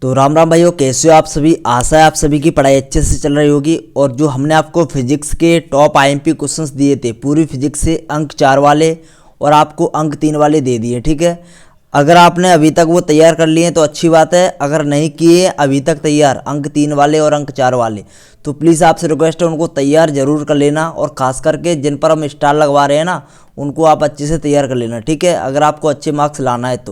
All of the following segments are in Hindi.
तो राम राम भाइयों, कैसे हो आप सभी। आशा है आप सभी की पढ़ाई अच्छे से चल रही होगी। और जो हमने आपको फिजिक्स के टॉप आईएमपी क्वेश्चंस दिए थे पूरी फिजिक्स से अंक 4 वाले और आपको अंक 3 वाले दे दिए, ठीक है। अगर आपने अभी तक वो तैयार कर लिए तो अच्छी बात है, अगर नहीं किए अभी तक तैयार अंक 3 वाले और अंक 4 वाले तो प्लीज़ आपसे रिक्वेस्ट है उनको तैयार ज़रूर कर लेना। और ख़ास करके जिन पर हम स्टार लगवा रहे हैं ना, उनको आप अच्छे से तैयार कर लेना, ठीक है, अगर आपको अच्छे मार्क्स लाना है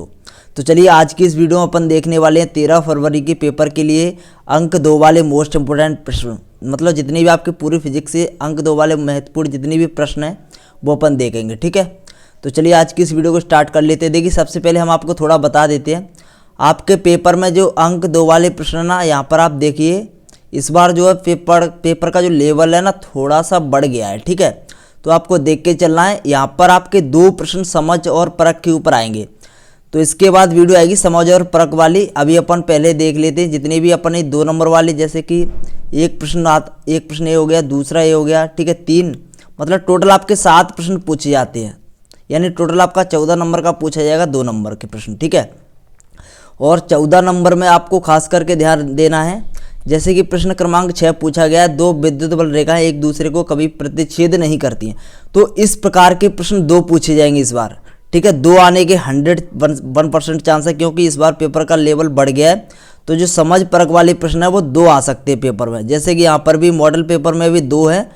तो चलिए आज की इस वीडियो में अपन देखने वाले हैं 13 फरवरी के पेपर के लिए अंक 2 वाले मोस्ट इंपोर्टेंट प्रश्न। मतलब जितने भी आपके पूरी फिजिक्स से अंक 2 वाले महत्वपूर्ण जितने भी प्रश्न हैं वो अपन देखेंगे, ठीक है। तो चलिए आज की इस वीडियो को स्टार्ट कर लेते हैं। देखिए सबसे पहले हम आपको थोड़ा बता देते हैं, आपके पेपर में जो अंक 2 वाले प्रश्न ना, यहाँ पर आप देखिए इस बार जो है पेपर का जो लेवल है ना थोड़ा सा बढ़ गया है, ठीक है। तो आपको देख के चलना है। यहाँ पर आपके 2 प्रश्न समझ और परख के ऊपर आएंगे, तो इसके बाद वीडियो आएगी समझ और परख वाली। अभी अपन पहले देख लेते हैं जितने भी अपन 2 नंबर वाले, जैसे कि एक प्रश्न ये हो गया, दूसरा ये हो गया, ठीक है, 3, मतलब टोटल आपके 7 प्रश्न पूछे जाते हैं, यानी टोटल आपका 14 नंबर का पूछा जाएगा 2 नंबर के प्रश्न, ठीक है। और 14 नंबर में आपको खास करके ध्यान देना है, जैसे कि प्रश्न क्रमांक 6 पूछा गया है, 2 विद्युत बल रेखाएं एक दूसरे को कभी प्रतिच्छेद नहीं करती हैं। तो इस प्रकार के प्रश्न 2 पूछे जाएंगे इस बार, ठीक है। 2 आने के 101% चांस है, क्योंकि इस बार पेपर का लेवल बढ़ गया है। तो जो समझ परख वाले प्रश्न है वो 2 आ सकते हैं पेपर में, जैसे कि यहाँ पर भी मॉडल पेपर में भी 2 है,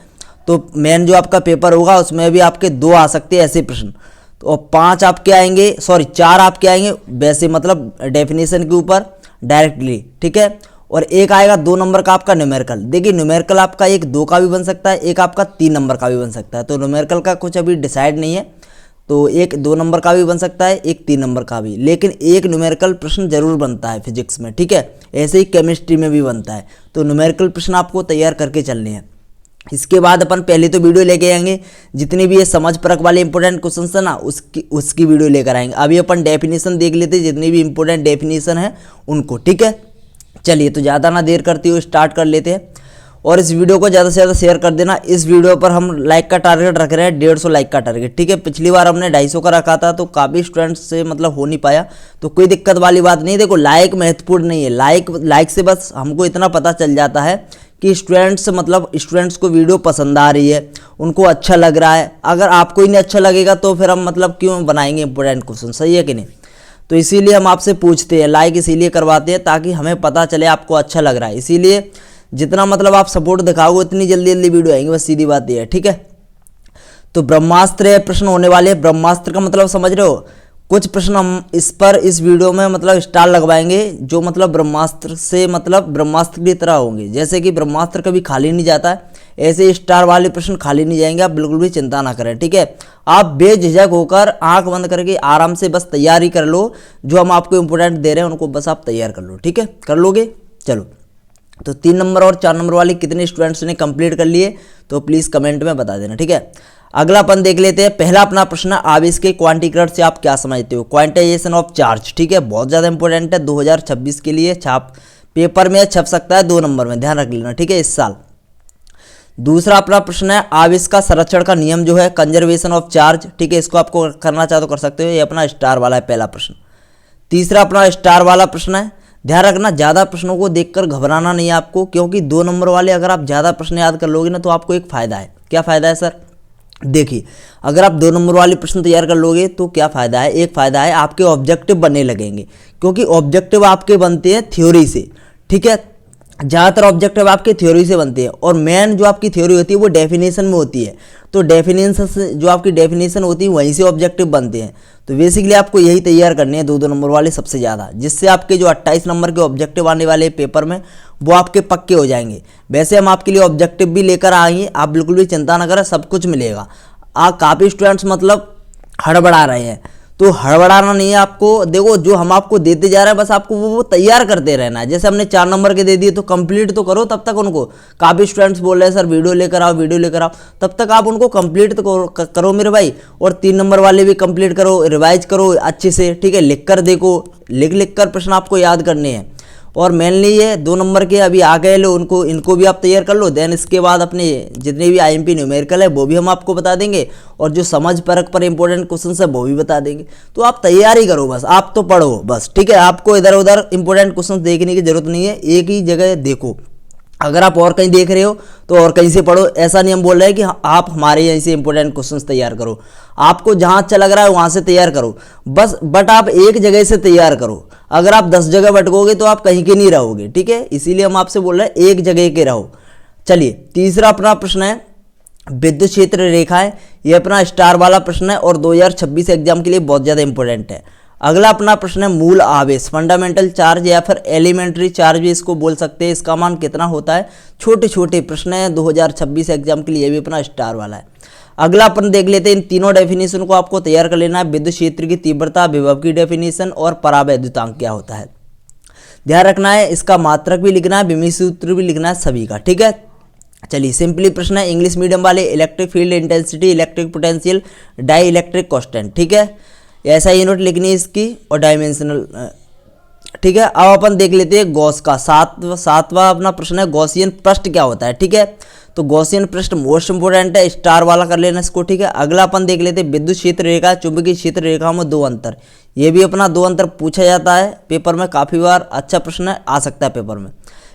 तो मेन जो आपका पेपर होगा उसमें भी आपके 2 आ सकते हैं ऐसे प्रश्न। तो 5 आपके आएंगे, 4 आपके आएंगे वैसे, मतलब डेफिनेशन के ऊपर डायरेक्टली, ठीक है। और एक आएगा 2 नंबर का आपका न्यूमेरिकल। देखिए न्यूमेरिकल आपका एक 2 का भी बन सकता है, एक आपका 3 नंबर का भी बन सकता है। तो न्यूमेरिकल का कुछ अभी डिसाइड नहीं है, तो एक 2 नंबर का भी बन सकता है, एक 3 नंबर का भी, लेकिन एक न्यूमेरिकल प्रश्न जरूर बनता है फिजिक्स में, ठीक है। ऐसे ही केमिस्ट्री में भी बनता है। तो न्यूमेरिकल प्रश्न आपको तैयार करके चलने हैं। इसके बाद अपन पहले तो वीडियो लेके आएंगे जितनी भी ये समझ परख वाले इंपॉर्टेंट क्वेश्चन है ना उसकी वीडियो लेकर आएंगे। अभी अपन डेफिनेशन देख लेते हैं, जितनी भी इंपॉर्टेंट डेफिनेशन है उनको, ठीक है। चलिए तो ज़्यादा ना देर करते हुए स्टार्ट कर लेते हैं। और इस वीडियो को ज़्यादा से ज़्यादा शेयर कर देना। इस वीडियो पर हम लाइक का टारगेट रख रहे हैं, 150 लाइक का टारगेट, ठीक है। पिछली बार हमने 250 का रखा था, तो काफ़ी स्टूडेंट्स से मतलब हो नहीं पाया, तो कोई दिक्कत वाली बात नहीं। देखो लाइक महत्वपूर्ण नहीं है, लाइक से बस हमको इतना पता चल जाता है कि स्टूडेंट्स को वीडियो पसंद आ रही है, उनको अच्छा लग रहा है। अगर आपको ही नहीं अच्छा लगेगा तो फिर हम मतलब क्यों बनाएंगे इंपॉर्टेंट क्वेश्चन, सही है कि नहीं। तो इसीलिए हम आपसे पूछते हैं, लाइक इसीलिए करवाते हैं ताकि हमें पता चले आपको अच्छा लग रहा है। इसीलिए जितना मतलब आप सपोर्ट दिखाओगे उतनी जल्दी वीडियो आएंगी, बस सीधी बात ये है, ठीक है। तो ब्रह्मास्त्र प्रश्न होने वाले। ब्रह्मास्त्र का मतलब समझ रहे हो, कुछ प्रश्न हम इस वीडियो में मतलब स्टार लगवाएंगे जो मतलब ब्रह्मास्त्र से मतलब ब्रह्मास्त्र की तरह होंगे। जैसे कि ब्रह्मास्त्र कभी खाली नहीं जाता है, ऐसे स्टार वाले प्रश्न खाली नहीं जाएंगे, आप बिल्कुल भी चिंता ना करें, ठीक है। आप बेझिझक होकर आंख बंद करके आराम से बस तैयारी कर लो, जो हम आपको इंपोर्टेंट दे रहे हैं उनको बस आप तैयार कर लो, ठीक है। कर लोगे, चलो। तो 3 नंबर और 4 नंबर वाले कितने स्टूडेंट्स ने कंप्लीट कर लिए तो प्लीज़ कमेंट में बता देना, ठीक है। अगला अपन देख लेते हैं। पहला अपना प्रश्न, आवेश के क्वांटीकृत से आप क्या समझते हो। क्वांटाइजेशन ऑफ चार्ज, ठीक है, बहुत ज़्यादा इंपॉर्टेंट है, 2026 के लिए पेपर में छप सकता है 2 नंबर में, ध्यान रख लेना, ठीक है, इस साल। दूसरा अपना प्रश्न है, आवेश का संरक्षण का नियम जो है कंजर्वेशन ऑफ चार्ज, ठीक है, इसको आपको करना चाहो तो कर सकते हो, ये अपना स्टार वाला है पहला प्रश्न। तीसरा अपना स्टार वाला प्रश्न है, ध्यान रखना ज़्यादा प्रश्नों को देखकर घबराना नहीं है आपको, क्योंकि 2 नंबर वाले अगर आप ज़्यादा प्रश्न याद कर लोगे ना तो आपको एक फ़ायदा है। क्या फ़ायदा है सर, देखिए अगर आप 2 नंबर वाले प्रश्न तैयार कर लोगे तो क्या फ़ायदा है, एक फ़ायदा है आपके ऑब्जेक्टिव बनने लगेंगे, क्योंकि ऑब्जेक्टिव आपके बनते हैं थ्योरी से, ठीक है। ज़्यादातर ऑब्जेक्टिव आपके थ्योरी से बनते हैं, और मेन जो आपकी थ्योरी होती है वो डेफिनेशन में होती है। तो डेफिनेशन से जो आपकी डेफिनेशन होती है वहीं से ऑब्जेक्टिव बनते हैं। तो बेसिकली आपको यही तैयार करने हैं 2 नंबर वाले सबसे ज़्यादा, जिससे आपके जो 28 नंबर के ऑब्जेक्टिव आने वाले पेपर में वो आपके पक्के हो जाएंगे। वैसे हम आपके लिए ऑब्जेक्टिव भी लेकर आएंगे, आप बिल्कुल भी चिंता ना करें, सब कुछ मिलेगा। काफ़ी स्टूडेंट्स मतलब हड़बड़ा रहे हैं, तो हड़बड़ाना नहीं है आपको। देखो जो हम आपको देते जा रहे हैं बस आपको वो तैयार करते रहना है। जैसे हमने 4 नंबर के दे दिए तो कंप्लीट तो करो तब तक उनको। काफ़ी स्टूडेंट्स बोल रहे हैं सर वीडियो लेकर आओ, तब तक आप उनको कंप्लीट तो करो मेरे भाई। और 3 नंबर वाले भी कंप्लीट करो, रिवाइज करो अच्छे से, ठीक है। लिख कर देखो, लिख कर प्रश्न आपको याद करने हैं। और मेनली ये 2 नंबर के अभी आ गए लो, उनको इनको भी आप तैयार कर लो। देन इसके बाद अपने जितने भी आईएमपी न्यूमेरिकल है वो भी हम आपको बता देंगे, और जो समझ परख पर इंपॉर्टेंट क्वेश्चन है वो भी बता देंगे। तो आप तैयारी करो, बस आप तो पढ़ो बस, ठीक है। आपको इधर उधर इंपॉर्टेंट क्वेश्चन देखने की जरूरत नहीं है, एक ही जगह देखो। अगर आप और कहीं देख रहे हो तो और कहीं से पढ़ो, ऐसा नहीं हम बोल रहे हैं कि आप हमारे यहीं से इंपॉर्टेंट क्वेश्चंस तैयार करो। आपको जहां अच्छा लग रहा है वहां से तैयार करो बस, बट आप एक जगह से तैयार करो। अगर आप 10 जगह भटकोगे तो आप कहीं के नहीं रहोगे, ठीक है। इसीलिए हम आपसे बोल रहे हैं एक जगह के रहो। चलिए, तीसरा अपना प्रश्न है विद्युत क्षेत्र रेखाएं। ये अपना स्टार वाला प्रश्न है और 2026 एग्जाम के लिए बहुत ज़्यादा इंपॉर्टेंट है। अगला अपना प्रश्न है मूल आवेश, फंडामेंटल चार्ज या फिर एलिमेंट्री चार्ज भी इसको बोल सकते हैं, इसका मान कितना होता है। छोटे छोटे प्रश्न है 2026 एग्जाम के लिए, भी अपना स्टार वाला है। अगला अपन देख लेते हैं, इन तीनों डेफिनेशन को आपको तैयार कर लेना है। विद्युत क्षेत्र की तीव्रता, विभव की डेफिनेशन और परावैद्युतांक क्या होता है, ध्यान रखना है। इसका मात्रक भी लिखना है, विमीय सूत्र भी लिखना है सभी का, ठीक है। चलिए, सिंपली प्रश्न है इंग्लिश मीडियम वाले, electric field intensity, electric potential, dielectric constant, ठीक है। ऐसा यूनिट लिखनी है इसकी, और डायमेंशनल, ठीक है। अब अपन देख लेते हैं गॉस का सातवां अपना प्रश्न है गॉसियन पृष्ठ क्या होता है, ठीक है। तो गॉसियन पृष्ठ मोस्ट इंपोर्टेंट है, स्टार वाला कर लेना इसको, ठीक है। अगला अपन देख लेते हैं विद्युत क्षेत्र रेखा, चुंबकीय क्षेत्र रेखाओं में 2 अंतर। ये भी अपना 2 अंतर पूछा जाता है पेपर में काफ़ी बार, अच्छा प्रश्न आ सकता है पेपर में,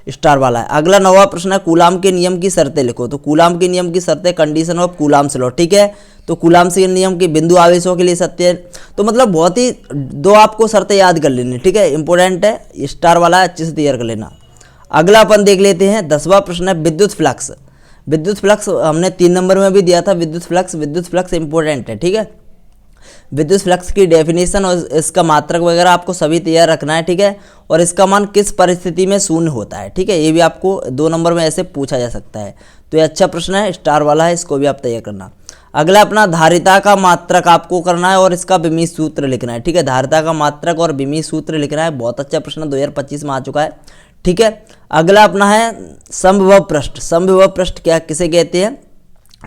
स्टार वाला है। अगला 9वां प्रश्न है कूलाम के नियम की शर्तें लिखो। तो कूलाम के नियम की शर्तें, कंडीशन ऑफ कूलाम्स लॉ, ठीक है। तो कूलाम के नियम के बिंदु आवेशों के लिए सत्य, तो मतलब बहुत ही 2 आपको शर्तें याद कर लेनी, ठीक है। इंपॉर्टेंट है, स्टार वाला है, अच्छे से तैयार कर लेना। अगला अपन देख लेते हैं 10वां प्रश्न है विद्युत फ्लक्स। विद्युत फ्लक्स हमने 3 नंबर में भी दिया था। विद्युत फ्लक्स इंपॉर्टेंट है, ठीक है। विद्युत फ्लक्स की डेफिनेशन और इसका मात्रक वगैरह आपको सभी तैयार रखना है, ठीक है। और इसका मान किस परिस्थिति में शून्य होता है, ठीक है। ये भी आपको 2 नंबर में ऐसे पूछा जा सकता है। तो ये अच्छा प्रश्न है, स्टार वाला है, इसको भी आप तैयार करना। अगला अपना धारिता का मात्रक आपको करना है और इसका विमीय सूत्र लिखना है, ठीक है। धारिता का मात्रक और विमीय सूत्र लिखना है, बहुत अच्छा प्रश्न 2025 में आ चुका है, ठीक है। अगला अपना है समविभव पृष्ठ। समविभव पृष्ठ क्या किसे कहते हैं,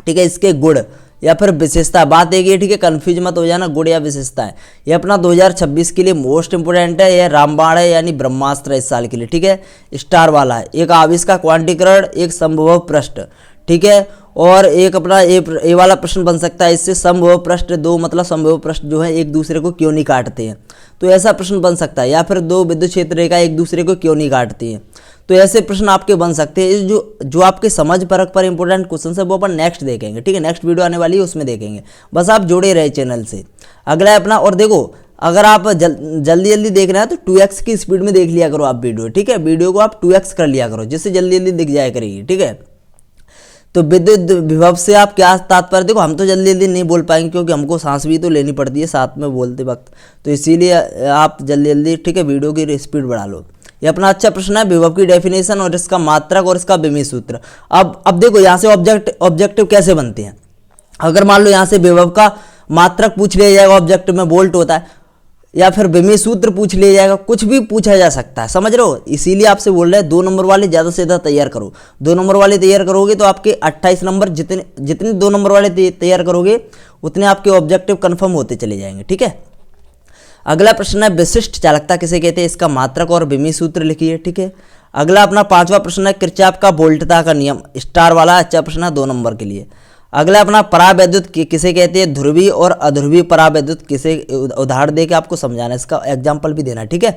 ठीक है। इसके गुण या फिर विशेषता, बात एक ही है, ठीक है, कंफ्यूज मत हो जाना, गुण या विशेषता है। ये अपना 2026 के लिए मोस्ट इंपोर्टेंट है। यह रामबाण है यानी ब्रह्मास्त्र इस साल के लिए, ठीक है, स्टार वाला है। एक आवेश का क्वांटीकरण, एक समविभव पृष्ठ, ठीक है। और एक अपना ए वाला प्रश्न बन सकता है इससे, समविभव पृष्ठ 2 मतलब समविभव पृष्ठ जो है एक दूसरे को क्यों नहीं काटते हैं, तो ऐसा प्रश्न बन सकता है। या फिर 2 विद्युत क्षेत्र रेखा एक दूसरे को क्यों नहीं काटती हैं, तो ऐसे प्रश्न आपके बन सकते हैं। जो आपके समझ परख पर इंपॉर्टेंट क्वेश्चन है वो अपन नेक्स्ट देखेंगे, ठीक है। नेक्स्ट वीडियो आने वाली है, उसमें देखेंगे, बस आप जुड़े रहे चैनल से। अगला है अपना, और देखो अगर आप जल्दी जल्दी देख रहे हैं तो 2x की स्पीड में देख लिया करो आप वीडियो, ठीक है। वीडियो को आप 2x कर लिया करो, जिससे जल्दी जल्दी दिख जाया करेगी, ठीक है। तो विद्युत विभव से आप क्या तात्पर्य, देखो हम तो जल्दी जल्दी नहीं बोल पाएंगे क्योंकि हमको सांस भी तो लेनी पड़ती है साथ में बोलते वक्त, तो इसीलिए आप जल्दी जल्दी, ठीक है, वीडियो की स्पीड बढ़ा लो। ये अपना अच्छा प्रश्न है, विभव की डेफिनेशन और इसका मात्रक और इसका विमीय सूत्र। अब देखो यहाँ से ऑब्जेक्टिव कैसे बनते हैं। अगर मान लो यहाँ से विभव का मात्रक पूछ लिया जाएगा, ऑब्जेक्टिव में वोल्ट होता है, या फिर विमीय सूत्र पूछ लिया जाएगा, कुछ भी पूछा जा सकता है, समझ रहे हो। इसीलिए आपसे बोल रहे हैं 2 नंबर वाले ज़्यादा से ज़्यादा तैयार करो। 2 नंबर वाले तैयार करोगे तो आपके 28 नंबर, जितने 2 नंबर वाले तैयार करोगे उतने आपके ऑब्जेक्टिव कन्फर्म होते चले जाएंगे, ठीक है। अगला प्रश्न है विशिष्ट चालकता किसे कहते हैं, इसका मात्रक और विमीय सूत्र लिखिए, ठीक है। अगला अपना 5वां प्रश्न है किरचॉफ का वोल्टता का नियम, स्टार वाला अच्छा प्रश्न है 2 नंबर के लिए। अगला अपना परावैद्युत किसे कहते हैं, ध्रुवीय और अध्रुवीय परावैद्युत किसे, उदाहरण दे के आपको समझाना है, इसका एग्जाम्पल भी देना, ठीक है।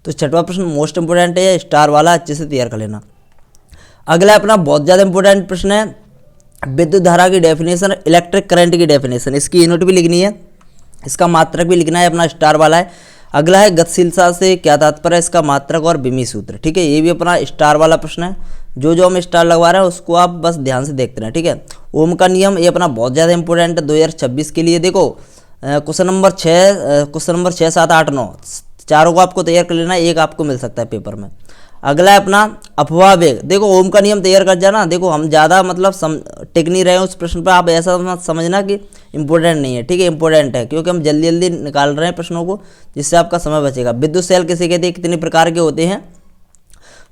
तो 6वां प्रश्न मोस्ट इंपोर्टेंट है, स्टार वाला, अच्छे से तैयार कर लेना। अगला अपना बहुत ज़्यादा इंपॉर्टेंट प्रश्न है विद्युत धारा की डेफिनेशन, इलेक्ट्रिक करंट की डेफिनेशन, इसकी यूनिट भी लिखनी है, इसका मात्रक भी लिखना है, अपना स्टार वाला है। अगला है गतिशीलता से क्या तात्पर्य है, इसका मात्रक और विमीय सूत्र, ठीक है। ये भी अपना स्टार वाला प्रश्न है, जो हम स्टार लगवा रहे हैं उसको आप बस ध्यान से देखते रहें, ठीक है। ओम का नियम, ये अपना बहुत ज़्यादा इंपॉर्टेंट है 2026 के लिए। देखो क्वेश्चन नंबर 6, 7, 8, 9 चारों को आपको तैयार कर लेना, एक आपको मिल सकता है पेपर में। अगला है अपना अफवाह वेग, देखो ओम का नियम तैयार कर जाना। देखो हम ज़्यादा मतलब टिक नहीं रहे हैं उस प्रश्न पर, आप ऐसा मत समझना कि इंपॉर्टेंट नहीं है, ठीक है, इंपॉर्टेंट है, क्योंकि हम जल्दी जल्दी निकाल रहे हैं प्रश्नों को, जिससे आपका समय बचेगा। विद्युत सेल किसे कहते हैं, कितने प्रकार के होते हैं,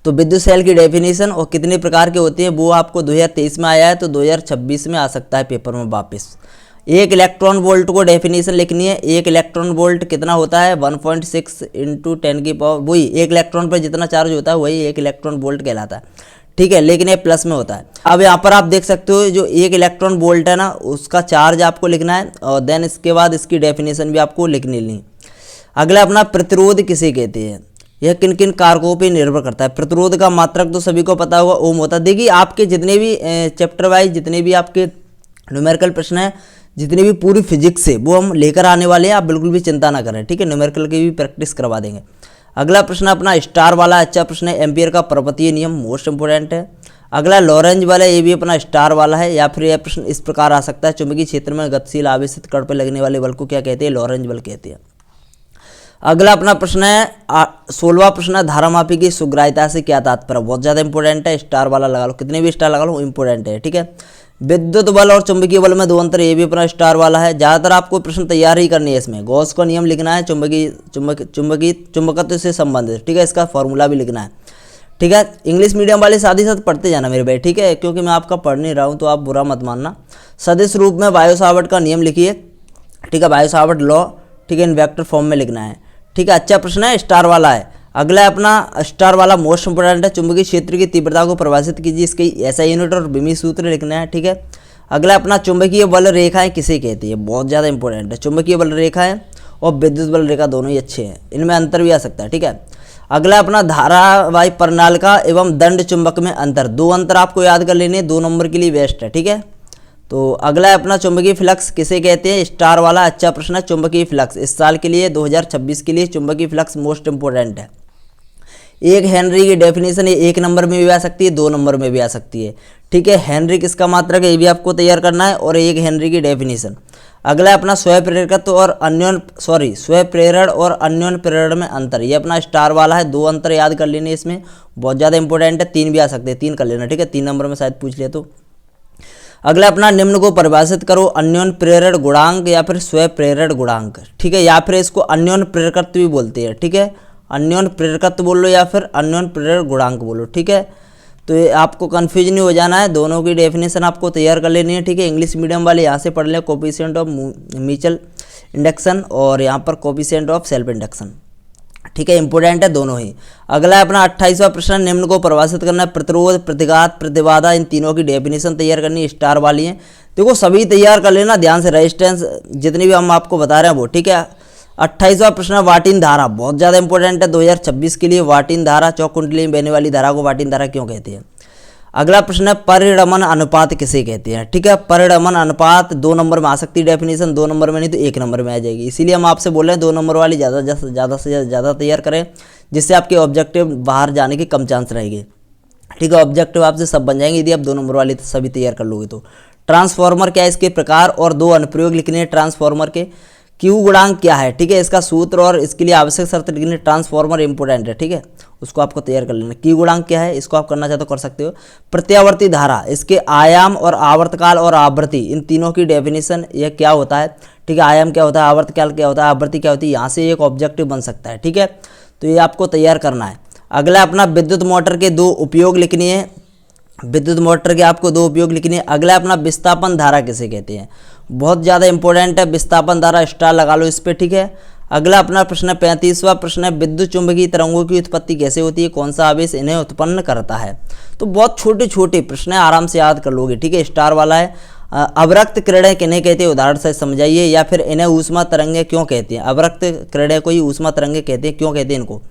तो विद्युत सेल की डेफिनेशन और कितने प्रकार के होते हैं वो आपको 2023 में आया है, तो 2026 में आ सकता है पेपर में वापस। एक इलेक्ट्रॉन वोल्ट को डेफिनेशन लिखनी है। एक इलेक्ट्रॉन वोल्ट कितना होता है 1.6 इंटू 10 की पावर, वही एक इलेक्ट्रॉन पर जितना चार्ज होता है वही एक इलेक्ट्रॉन वोल्ट कहलाता है, ठीक है, लेकिन ये प्लस में होता है। अब यहाँ पर आप देख सकते हो जो एक इलेक्ट्रॉन वोल्ट है ना उसका चार्ज आपको लिखना है और देन इसके बाद इसकी डेफिनेशन भी आपको लिखनी नहीं। अगला अपना प्रतिरोध किसे कहते हैं, यह किन किन कारकों पे निर्भर करता है। प्रतिरोध का मात्रक तो सभी को पता होगा ओम होता है। देखिए आपके जितने भी चैप्टर वाइज जितने भी आपके न्यूमेरिकल प्रश्न है, जितनी भी पूरी फिजिक्स से वो हम लेकर आने वाले हैं, आप बिल्कुल भी चिंता ना करें, ठीक है, न्यूमेरिकल की भी प्रैक्टिस करवा देंगे। अगला प्रश्न अपना स्टार वाला अच्छा प्रश्न है, एम्पियर का पर्वतीय नियम मोस्ट इंपोर्टेंट है। अगला लॉरेंज वाला, ये भी अपना स्टार वाला है। या फिर यह प्रश्न इस प्रकार आ सकता है, चुंबकीय क्षेत्र में गतिशील आवेशित कण पर लगने वाले बल को क्या कहते हैं, लॉरेंज बल कहते हैं। अगला अपना प्रश्न है 16वां प्रश्न है, धारामापी की सुग्राह्यता से क्या तात्पर्य, बहुत ज़्यादा इंपॉर्टेंट है, स्टार वाला लगा लो, कितने भी स्टार लगा लो इंपॉर्टेंट है, ठीक है। विद्युत बल और चुंबकीय बल में दो अंतर, ये भी अपना स्टार वाला है। ज़्यादातर आपको प्रश्न तैयार ही करनी है इसमें, गॉस का नियम लिखना है, चुंबकत्व से संबंधित, ठीक है, इसका फॉर्मूला भी लिखना है, ठीक है। इंग्लिश मीडियम वाले साथ ही साथ पढ़ते जाना मेरे भाई, ठीक है, क्योंकि मैं आपका पढ़ नहीं रहा हूँ तो आप बुरा मत मानना। सदिश रूप में बायो सावर्ट का नियम लिखिए, ठीक है, बायो सावर्ट लॉ, ठीक है, इन वेक्टर फॉर्म में लिखना है, ठीक है। अच्छा प्रश्न है, स्टार वाला है। अगला है अपना स्टार वाला मोस्ट इंपोर्टेंट है, चुंबकीय क्षेत्र की तीव्रता को परिभाषित कीजिए, इसकी एसआई यूनिट और बिमी सूत्र लिखना है, ठीक है। अगला अपना चुंबकीय बल रेखाएं किसे कहती है, बहुत ज़्यादा इंपॉर्टेंट है, चुंबकीय बल रेखाएं और विद्युत बल रेखा दोनों ही अच्छे हैं, इनमें अंतर भी आ सकता है, ठीक है। अगला अपना धारावाही प्रणालिका एवं दंड चुंबक में अंतर, दो अंतर आपको याद कर लेने, 2 नंबर के लिए बेस्ट है, ठीक है। तो अगला है अपना चुंबकीय फ्लक्स किसे कहते हैं, स्टार वाला अच्छा प्रश्न है, चुंबकीय फ्लक्स इस साल के लिए 2026 के लिए चुंबकीय फ्लक्स मोस्ट इंपोर्टेंट है। 1 हेनरी की डेफिनेशन 1 नंबर में भी आ सकती है, 2 नंबर में भी आ सकती है, ठीक है। हेनरी किसका मात्रक है ये भी आपको तैयार करना है, और 1 हेनरी की डेफिनेशन। अगला है अपना स्वप्रेरकत्व और स्वप्रेरण और अन्योन्य प्रेरण में अंतर, ये अपना स्टार वाला है, 2 अंतर याद कर लेने इसमें, बहुत ज़्यादा इंपॉर्टेंट है, 3 भी आ सकते हैं, 3 कर लेना, ठीक है, 3 नंबर में शायद पूछ लिया तो। अगला अपना निम्न को परिभाषित करो, अन्योन्य प्रेरण गुणांक या फिर स्वप्रेरण गुणांक, ठीक है, या फिर इसको अन्योन्य प्रेरकत्व भी बोलते हैं, ठीक है, अन्योन्य प्रेरकत्व बोल लो या फिर अन्योन्य प्रेरण गुणांक बोलो, ठीक है। तो ये आपको कन्फ्यूज नहीं हो जाना है, दोनों की डेफिनेशन आपको तैयार कर लेनी है, ठीक है। इंग्लिश मीडियम वाले यहाँ से पढ़ लें कोफिशिएंट ऑफ म्यूचुअल इंडक्शन और यहाँ पर कोफिशिएंट ऑफ सेल्फ इंडक्शन, ठीक है, इंपॉर्टेंट है दोनों ही। अगला है अपना 28वां प्रश्न, निम्न को परिभाषित करना है, प्रतिरोध, प्रतिघात, प्रतिबाधा, इन तीनों की डेफिनेशन तैयार करनी है, स्टार वाली है। देखो सभी तैयार कर लेना ध्यान से, रेजिस्टेंस जितनी भी हम आपको बता रहे हैं वो, ठीक है। 28वां प्रश्न, वाटिन धारा बहुत ज़्यादा इंपॉर्टेंट है 2026 के लिए, वाटिन धारा, चौकुंडली में बहने वाली धारा को वाटिन धारा क्यों कहते हैं। अगला प्रश्न है, परिणमन अनुपात किसे कहते हैं, ठीक है। परिणमन अनुपात 2 नंबर में आ सकती है डेफिनेशन, 2 नंबर में नहीं तो 1 नंबर में आ जाएगी, इसीलिए हम आपसे बोल रहे हैं 2 नंबर वाली ज़्यादा से ज़्यादा तैयार करें, जिससे आपके ऑब्जेक्टिव बाहर जाने के कम चांस रहेंगे, ठीक है। ऑब्जेक्टिव आपसे सब बन जाएंगे यदि आप 2 नंबर वाली सभी तैयार कर लोगे तो। ट्रांसफॉर्मर क्या है, इसके प्रकार और 2 अनुप्रयोग लिखने हैं ट्रांसफॉर्मर के। क्यू गुणांक क्या है, ठीक है, इसका सूत्र और इसके लिए आवश्यक शर्त लिखनी, ट्रांसफॉर्मर इंपोर्टेंट है, ठीक है, उसको आपको तैयार कर लेना। क्यू गुणांक क्या है, इसको आप करना चाहते हो कर सकते हो। प्रत्यावर्ती धारा, इसके आयाम और आवर्तकाल और आवृत्ति, इन तीनों की डेफिनेशन, यह क्या होता है, ठीक है, आयाम क्या होता है, आवर्तकाल क्या होता है, आवृत्ति क्या होती है, यहाँ से एक ऑब्जेक्टिव बन सकता है, ठीक है, तो ये आपको तैयार करना है। अगला अपना विद्युत मोटर के 2 उपयोग लिखनी है, विद्युत मोटर के आपको 2 उपयोग लिखने हैं। अगला अपना विस्थापन धारा किसे कहते हैं, बहुत ज़्यादा इंपॉर्टेंट है, विस्थापन धारा स्टार लगा लो इस पर, ठीक है। अगला अपना प्रश्न 35वां प्रश्न है, विद्युत चुंबकीय तरंगों की उत्पत्ति कैसे होती है, कौन सा आवेश इन्हें उत्पन्न करता है। तो बहुत छोटे छोटे प्रश्न है, आराम से याद कर लोगे, ठीक है, स्टार वाला है। अवरक्त किरणें किन्हें कहते हैं, उदाहरण से समझाइए, या फिर इन्हें ऊष्मा तरंगे क्यों कहते हैं, अवरक्त किरणें को ही ऊष्मा तरंगे कहते हैं, क्यों कहते हैं इनको,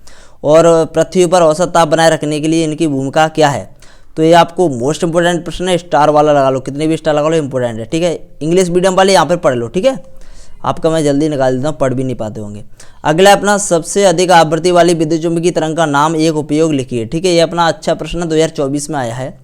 और पृथ्वी पर औसत ताप बनाए रखने के लिए इनकी भूमिका क्या है। तो ये आपको मोस्ट इंपोर्टेंट प्रश्न है, स्टार वाला लगा लो, कितने भी स्टार लगा लो इंपॉर्टेंट है, ठीक है। इंग्लिश मीडियम वाले यहाँ पर पढ़ लो, ठीक है, आपका मैं जल्दी निकाल देता हूँ, पढ़ भी नहीं पाते होंगे। अगला अपना सबसे अधिक आवृत्ति वाली विद्युत चुंबकीय तरंग का नाम, एक उपयोग लिखिए, ठीक है, ये अपना अच्छा प्रश्न 2024 में आया है।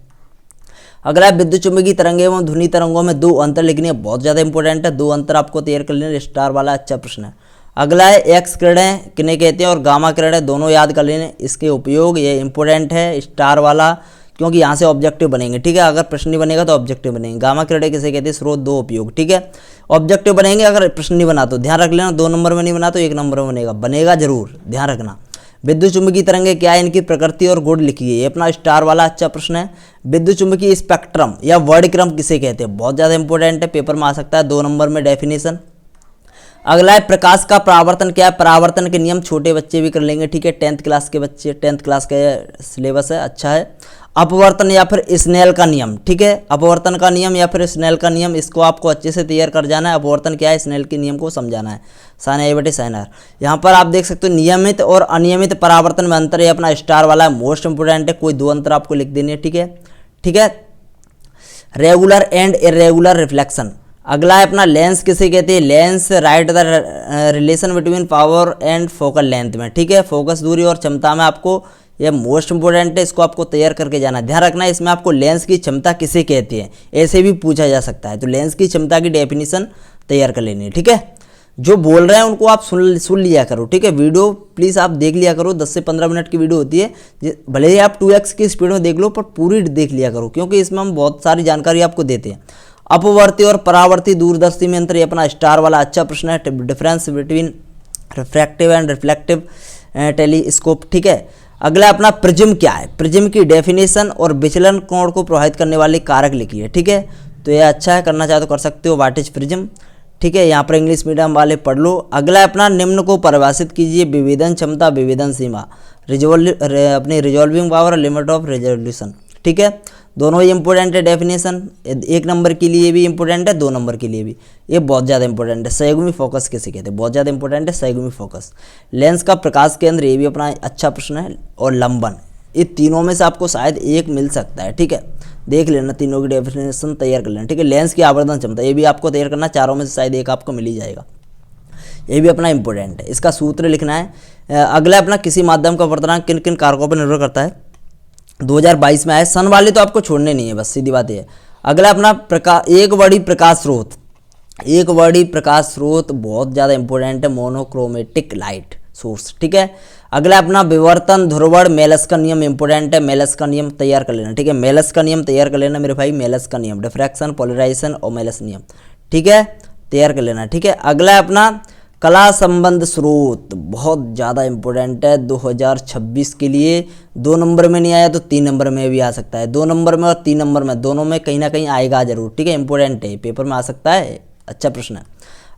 अगला विद्युत चुंबकीय तरंगे एवं ध्वनि तरंगों में 2 अंतर लिखने हैं, बहुत ज़्यादा इंपॉर्टेंट है, 2 अंतर आपको तैयार कर लेना, स्टार वाला अच्छा प्रश्न है। अगला है एक्स किरणें किन्हें कहते हैं और गामा किरणें, दोनों याद कर लेने, इसके उपयोग, ये इंपॉर्टेंट है स्टार वाला, क्योंकि यहाँ से ऑब्जेक्टिव बनेंगे, ठीक है, अगर प्रश्न नहीं बनेगा तो ऑब्जेक्टिव बनेंगे। गामा किरणें किसे कहते हैं, स्रोत 2 उपयोग, ठीक है, ऑब्जेक्टिव बनेंगे, अगर प्रश्न नहीं बना तो ध्यान रख लेना, 2 नंबर में नहीं बना तो 1 नंबर में बनेगा, बनेगा जरूर, ध्यान रखना। विद्युत चुंबकीय तरंगे क्या है, इनकी प्रकृति और गुण लिखिए। ये अपना स्टार वाला अच्छा प्रश्न है। विद्युत चुंबकीय स्पेक्ट्रम या वर्णक्रम किसे कहते हैं, बहुत ज़्यादा इंपॉर्टेंट है, पेपर में आ सकता है 2 नंबर में डेफिनेशन। अगला है प्रकाश का परावर्तन क्या है, परावर्तन के नियम छोटे बच्चे भी कर लेंगे, ठीक है, 10th क्लास के बच्चे, 10th क्लास का सिलेबस है, अच्छा है। अपवर्तन या फिर स्नेल का नियम, ठीक है, अपवर्तन का नियम या फिर स्नेल का नियम, इसको आपको अच्छे से तैयार कर जाना है। अपवर्तन क्या है, स्नेल के नियम को समझाना है, साइन ए बटे साइन आर। यहाँ पर आप देख सकते हो नियमित और अनियमित परावर्तन में अंतर, ये अपना स्टार वाला है, मोस्ट इंपोर्टेंट है, कोई 2 अंतर आपको लिख देनी है, ठीक है, ठीक है। रेगुलर एंड इरेगुलर रिफ्लेक्शन, अगला है अपना लेंस किसे कहते हैं, lens right the relation between power and focal length में, ठीक है, फोकस दूरी और क्षमता में आपको यह मोस्ट इंपोर्टेंट है, इसको आपको तैयार करके जाना है। ध्यान रखना है इसमें आपको लेंस की क्षमता किसे कहती है, ऐसे भी पूछा जा सकता है, तो लेंस की क्षमता की डेफिनेशन तैयार कर लेनी है, ठीक है। जो बोल रहे हैं उनको आप सुन लिया करो, ठीक है, वीडियो प्लीज़ आप देख लिया करो, 10 से 15 मिनट की वीडियो होती है, भले ही आप 2x की स्पीड में देख लो पर पूरी देख लिया करो, क्योंकि इसमें हम बहुत सारी जानकारी आपको देते हैं। अपवर्ती और परावर्ती दूरदर्शी में अंतर, ये अपना स्टार वाला अच्छा प्रश्न है। Difference between refractive and reflective telescope, ठीक है। अगला अपना प्रिज्म क्या है, प्रिज्म की डेफिनेशन और विचलन कोण को प्रभावित करने वाले कारक लिखिए, ठीक है, तो ये अच्छा है, करना चाहे तो कर सकते हो, व्हाट इज प्रिज्म, ठीक है, यहाँ पर इंग्लिश मीडियम वाले पढ़ लो। अगला अपना निम्न को परिभाषित कीजिए, विभेदन क्षमता, विभेदन सीमा, अपनी resolving power, limit of resolution, ठीक है, दोनों ही इंपॉर्टेंट है डेफिनेशन, 1 नंबर के लिए भी इंपॉर्टेंट है, 2 नंबर के लिए भी, ये बहुत ज़्यादा इंपॉर्टेंट है। संयुग्मी फोकस किसे कहते हैं, बहुत ज़्यादा इंपॉर्टेंट है, संयुग्मी फोकस। लेंस का प्रकाश केंद्र, ये भी अपना अच्छा प्रश्न है, और लंबन, ये तीनों में से आपको शायद एक मिल सकता है, ठीक है, देख लेना, तीनों की डेफिनेशन तैयार कर लेना, ठीक है। लेंस की आवर्धन क्षमता, ये भी आपको तैयार करना, चारों में से शायद एक आपको मिल ही जाएगा, ये भी अपना इंपॉर्टेंट है, इसका सूत्र लिखना है। अगला अपना किसी माध्यम का वर्तनांक किन किन कारकों पर निर्भर करता है, 2022 में आए, सन वाले तो आपको छोड़ने नहीं है, बस सीधी बात है। अगला अपना एक वर्डी प्रकाश स्रोत, एक वर्डी प्रकाश स्रोत बहुत ज़्यादा इंपॉर्टेंट है, मोनोक्रोमेटिक लाइट सोर्स, ठीक है। अगला अपना विवर्तन ध्रुवण, मेलस का नियम इंपॉर्टेंट है, मेलस का नियम तैयार कर लेना, ठीक है, मेलस का नियम तैयार कर लेना मेरे भाई, मेलस का नियम, डिफ्रैक्शन, पोलराइजेशन और मेलस नियम, ठीक है, तैयार कर लेना, ठीक है। अगला अपना कला संबंध स्रोत, बहुत ज़्यादा इंपॉर्टेंट है 2026 के लिए, 2 नंबर में नहीं आया तो 3 नंबर में भी आ सकता है, 2 नंबर में और 3 नंबर में दोनों में कहीं ना कहीं आएगा जरूर, ठीक है, इंपॉर्टेंट है, पेपर में आ सकता है, अच्छा प्रश्न है।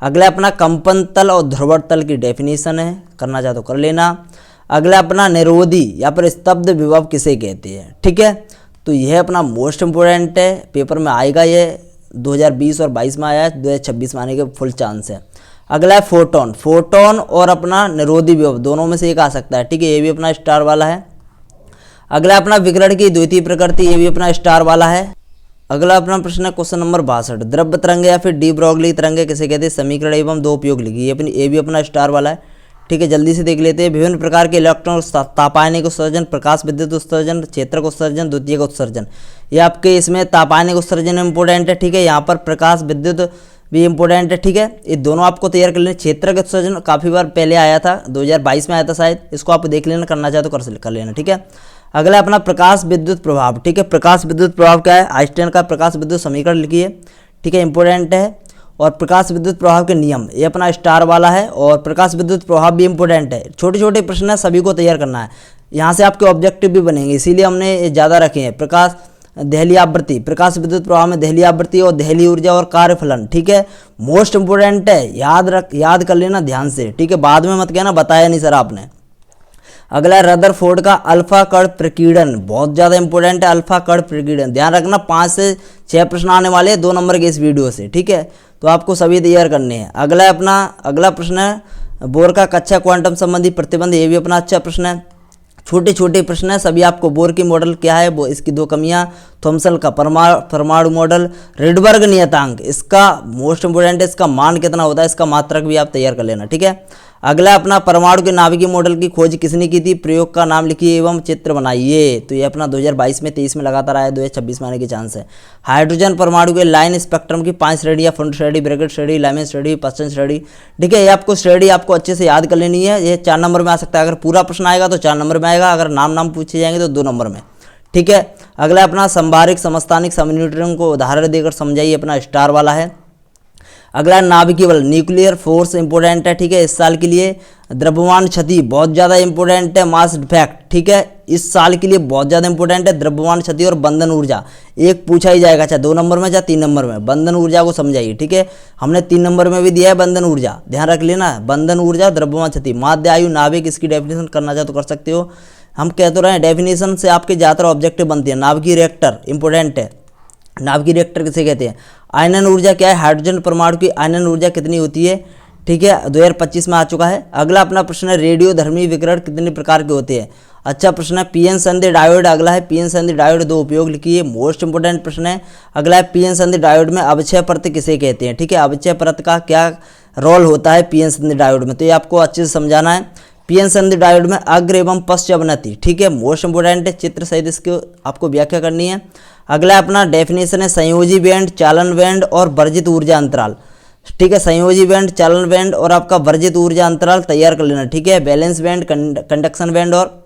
अगला अपना कंपन तल और ध्रुवण तल की डेफिनेशन है, करना चाहे तो कर लेना। अगला अपना निरोधी या फिर स्तब्ध विभव किसे कहते हैं, ठीक है, तो यह अपना मोस्ट इंपॉर्टेंट है, पेपर में आएगा, ये 2020 और 22 में आया है, 2026 में आने के फुल चांस है। अगला है फोटोन, फोटोन और अपना निरोधी विभव दोनों में से एक आ सकता है, ठीक है, ये भी अपना स्टार वाला है। अगला अपना विकिरण की द्वितीय प्रकृति, ये भी अपना स्टार वाला है। अगला अपना प्रश्न है क्वेश्चन नंबर 62, द्रव्य तरंगे या फिर डी ब्रोगली तरंगे किसे कहते हैं, समीकरण एवं 2 उपयोग लिखिए, ये भी अपना स्टार वाला है, ठीक है, जल्दी से देख लेते हैं। विभिन्न प्रकार के इलेक्ट्रॉन तापायनिक उत्सर्जन, प्रकाश विद्युत उत्सर्जन, क्षेत्रक उत्सर्जन, द्वितीयक उत्सर्जन, ये आपके इसमें तापायनिक उत्सर्जन इंपॉर्टेंट है, ठीक है, यहाँ पर प्रकाश विद्युत भी इंपॉर्टेंट है, ठीक है, ये दोनों आपको तैयार कर लेना। क्षेत्रक उत्सर्जन काफ़ी बार पहले आया था, 2022 में आया था शायद, इसको आप देख लेना, करना चाहे तो कर लेना, ठीक है। अगला अपना प्रकाश विद्युत प्रभाव, ठीक है, प्रकाश विद्युत प्रभाव क्या है, आइंस्टाइन का प्रकाश विद्युत समीकरण लिखिए, ठीक है, इंपॉर्टेंट है। और प्रकाश विद्युत प्रभाव के नियम, ये अपना स्टार वाला है, और प्रकाश विद्युत प्रभाव भी इंपॉर्टेंट है, छोटे छोटे प्रश्न है, सभी को तैयार करना है, यहाँ से आपके ऑब्जेक्टिव भी बनेंगे, इसीलिए हमने ज़्यादा रखे हैं। प्रकाश दहली आवृत्ति, प्रकाश विद्युत प्रभाव में दहली आवृत्ति और दहली ऊर्जा और कार्यफलन, ठीक है, मोस्ट इंपोर्टेंट है, याद कर लेना ध्यान से, ठीक है, बाद में मत कहना बताया नहीं सर आपने। अगला रदरफोर्ड का अल्फा कण प्रकीर्णन, बहुत ज़्यादा इंपॉर्टेंट है, अल्फा कण प्रकीर्णन, ध्यान रखना, 5 से 6 प्रश्न आने वाले हैं 2 नंबर के इस वीडियो से, ठीक है, तो आपको सभी तैयार करने हैं। अगला प्रश्न है बोर का कक्षा क्वांटम संबंधी प्रतिबंध, ये भी अपना अच्छा प्रश्न है, छोटे छोटे प्रश्न है सभी आपको। बोर की मॉडल क्या है, वो इसकी 2 कमियां, थॉमसन का परमाणु मॉडल, रिडबर्ग नियतांक, इसका मोस्ट इंपोर्टेंट है, इसका मान कितना होता है, इसका मात्रक भी आप तैयार कर लेना, ठीक है। अगला अपना परमाणु के नाभिकीय मॉडल की खोज किसने की थी, प्रयोग का नाम लिखिए एवं चित्र बनाइए, तो ये अपना 2022 में 23 में लगातार आया, 2026 में आने के चांस है। हाइड्रोजन परमाणु के लाइन स्पेक्ट्रम की 5 श्रेणी, फ्रंट श्रेणी, ब्रैकेट श्रेणी, लाइमन श्रेणी, पश्चिम श्रेणी, ठीक है, ये आपको श्रेणी आपको अच्छे से याद कर लेनी है, ये 4 नंबर में आ सकता है, अगर पूरा प्रश्न आएगा तो 4 नंबर में आएगा, अगर नाम पूछे जाएंगे तो 2 नंबर में, ठीक है। अगला अपना संभारिक समस्थानिक समन्यूट्रन को उदाहरण देकर समझाइए, अपना स्टार वाला है। अगला नाभिकीय बल, न्यूक्लियर फोर्स इंपॉर्टेंट है, ठीक है, इस साल के लिए। द्रव्यमान क्षति बहुत ज़्यादा इंपॉर्टेंट है, मास डिफेक्ट, ठीक है, इस साल के लिए बहुत ज़्यादा इंपॉर्टेंट है। द्रव्यमान क्षति और बंधन ऊर्जा एक पूछा ही जाएगा, चाहे 2 नंबर में चाहे 3 नंबर में। बंधन ऊर्जा को समझाइए, ठीक है, हमने 3 नंबर में भी दिया है बंधन ऊर्जा, ध्यान रख लेना। बंधन ऊर्जा, द्रव्यमान क्षति, माध्य आयु नाभिक, इसकी डेफिनेशन करना चाहे तो कर सकते हो। हम कह तो रहे हैं डेफिनेशन से आपके ज़्यादातर ऑब्जेक्टिव बनते हैं। नाभिकीय रिएक्टर इंपॉर्टेंट है। नाभिकीय रिएक्टर किसे कहते हैं? आयनन ऊर्जा क्या है? हाइड्रोजन परमाणु की आयनन ऊर्जा कितनी होती है, ठीक है, 2025 में आ चुका है। अगला अपना प्रश्न है, रेडियोधर्मी विकिरण कितने प्रकार के होते हैं? अच्छा प्रश्न है। पीएन संधि डायोड अगला है। पीएन संधि डायोड 2 उपयोग लिखिए, मोस्ट इंपोर्टेंट प्रश्न है। अगला है, पीएन संधि डायोड में अवक्षय परत किसे कहते हैं, ठीक है, अवक्षय परत का क्या रोल होता है पीएन संधि डायोड में, तो ये आपको अच्छे से समझाना है। पीएन संधि डायोड में अग्र एवं पश्च अवनति, ठीक है, मोस्ट इंपोर्टेंट है, चित्र सहित इसको आपको व्याख्या करनी है। अगला अपना डेफिनेशन है, संयोजी बैंड, चालन बैंड और वर्जित ऊर्जा अंतराल, ठीक है, संयोजी बैंड, चालन बैंड और आपका वर्जित ऊर्जा अंतराल तैयार कर लेना, ठीक है। बैलेंस बैंड, कंडक्शन बैंड और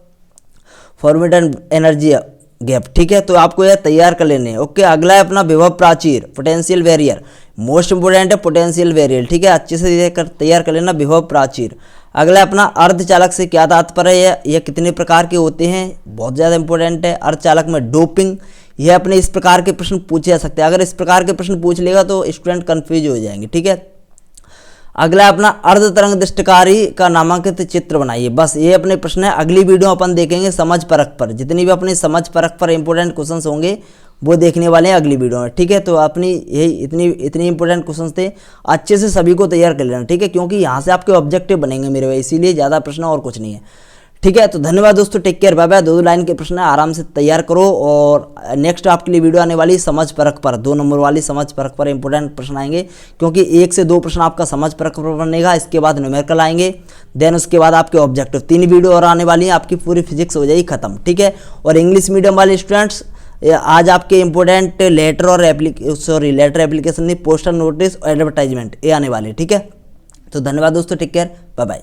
फॉर्मेटेड एनर्जी गैप, ठीक है, तो आपको यह तैयार कर लेने हैं। ओके, अगला है अपना विभव प्राचीर, पोटेंशियल बैरियर, मोस्ट इंपोर्टेंट है पोटेंशियल बैरियर, ठीक है, अच्छे से तैयार कर लेना विभव प्राचीर। अगला अपना अर्धचालक से क्या तात्पर्य है, यह कितने प्रकार के होते हैं, बहुत ज़्यादा इंपॉर्टेंट है। अर्धचालक में डोपिंग, यह अपने इस प्रकार के प्रश्न पूछे जा सकते हैं, अगर इस प्रकार के प्रश्न पूछ लेगा तो स्टूडेंट कंफ्यूज हो जाएंगे, ठीक है। अगला अपना अर्ध तरंग दृष्टिकारी का नामांकित चित्र बनाइए, बस ये अपने प्रश्न है। अगली वीडियो अपन देखेंगे समझ परख पर, जितनी भी अपनी समझ परख पर इंपॉर्टेंट क्वेश्चंस होंगे वो देखने वाले हैं अगली वीडियो में, ठीक है। तो अपनी यही इतनी इंपॉर्टेंट क्वेश्चंस थे, अच्छे से सभी को तैयार कर लेना, ठीक है, क्योंकि यहाँ से आपके ऑब्जेक्टिव बनेंगे मेरे भाई, इसीलिए ज़्यादा प्रश्न और कुछ नहीं है, ठीक है। तो धन्यवाद दोस्तों, take care, bye bye. 2 line के प्रश्न आराम से तैयार करो, और नेक्स्ट आपके लिए वीडियो आने वाली समझ परख पर, 2 नंबर वाली समझ परख पर इंपॉर्टेंट प्रश्न आएंगे, क्योंकि 1 से 2 प्रश्न आपका समझ परख पर बनेगा, इसके बाद न्यूमेरिकल आएंगे, देन उसके बाद आपके ऑब्जेक्टिव। 3 वीडियो और आने वाली हैं, आपकी पूरी फिजिक्स हो जाएगी खत्म, ठीक है। और इंग्लिश मीडियम वाले स्टूडेंट्स, आज आपके इंपॉर्टेंट लेटर और लेटर एप्लीकेशन नहीं, पोस्टर नोटिस और एडवर्टाइजमेंट ये आने वाले, ठीक है। तो धन्यवाद दोस्तों, टेक केयर, बाय बाय।